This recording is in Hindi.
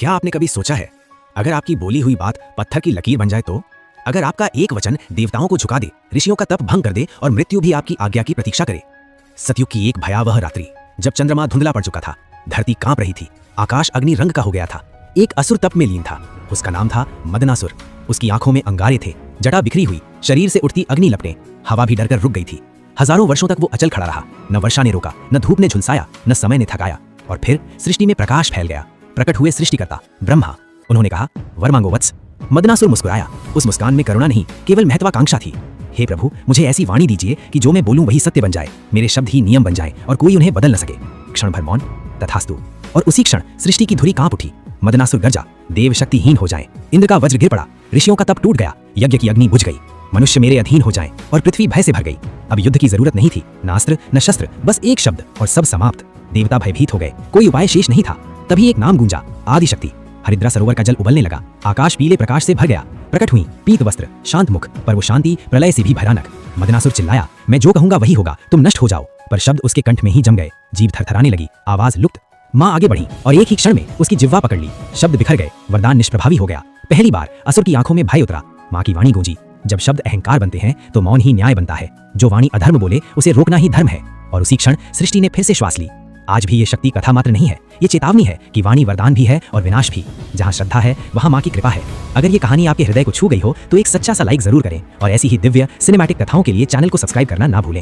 क्या आपने कभी सोचा है, अगर आपकी बोली हुई बात पत्थर की लकीर बन जाए तो? अगर आपका एक वचन देवताओं को झुका दे, ऋषियों का तप भंग कर दे और मृत्यु भी आपकी आज्ञा की प्रतीक्षा करे। सतयुग की एक भयावह रात्रि, जब चंद्रमा धुंधला पड़ चुका था, धरती कांप रही थी, आकाश अग्नि रंग का हो गया था। एक असुर तप में लीन था। उसका नाम था मदनासुर। उसकी आंखों में अंगारे थे, जटा बिखरी हुई, शरीर से उठती अग्नि लपटें, हवा भी डरकर रुक गई थी। हजारों वर्षों तक वो अचल खड़ा रहा। न वर्षा ने रोका, न धूप ने झुलसाया, न समय ने थकाया। और फिर सृष्टि में प्रकाश फैल गया। प्रकट हुए सृष्टिकर्ता ब्रह्मा। उन्होंने कहा, वर मांगो वत्स। मदनासुर मुस्कुराया। उस मुस्कान में करुणा नहीं, केवल महत्वाकांक्षा थी। हे प्रभु, मुझे ऐसी वाणी दीजिए कि जो मैं बोलूं वही सत्य बन जाए, मेरे शब्द ही नियम बन जाएं और कोई उन्हें बदल न सके। क्षण भर मौन, तथास्तु। और उसी क्षण सृष्टि की धुरी कांप उठी। मदनासुर गरजा, देव शक्तिहीन हो जाएं। इंद्र का वज्र गिर पड़ा, ऋषियों का तप टूट गया, यज्ञ की अग्नि बुझ गई। मनुष्य मेरे अधीन हो जाएं और पृथ्वी भय से भर गई। अब युद्ध की जरूरत नहीं थी, न अस्त्र न शस्त्र, बस एक शब्द और सब समाप्त। देवता भयभीत हो गए, कोई उपाय शेष नहीं था। तभी एक नाम गूंजा, आदिशक्ति। हरिद्रा सरोवर का जल उबलने लगा, आकाश पीले प्रकाश से भर गया। प्रकट हुई पीत वस्त्र, शांत मुख, पर वो शांति प्रलय से भी भयानक। मदनासुर चिल्लाया, मैं जो कहूंगा वही होगा, तुम नष्ट हो जाओ। पर शब्द उसके कंठ में ही जम गए, जीभ थरथराने लगी, आवाज लुप्त। मां आगे बढ़ी और एक ही क्षण में उसकी जिह्वा पकड़ ली। शब्द बिखर गए, वरदान निष्प्रभावी हो गया। पहली बार असुर की आंखों में भय उतरा। मां की वाणी गूंजी, जब शब्द अहंकार बनते हैं तो मौन ही न्याय बनता है। जो वाणी अधर्म बोले उसे रोकना ही धर्म है। और उसी क्षण सृष्टि ने फिर से श्वास ली। आज भी ये शक्ति कथा मात्र नहीं है, ये चेतावनी है कि वाणी वरदान भी है और विनाश भी। जहां श्रद्धा है वहां मां की कृपा है। अगर ये कहानी आपके हृदय को छू गई हो तो एक सच्चा सा लाइक जरूर करें और ऐसी ही दिव्य सिनेमैटिक कथाओं के लिए चैनल को सब्सक्राइब करना ना भूलें।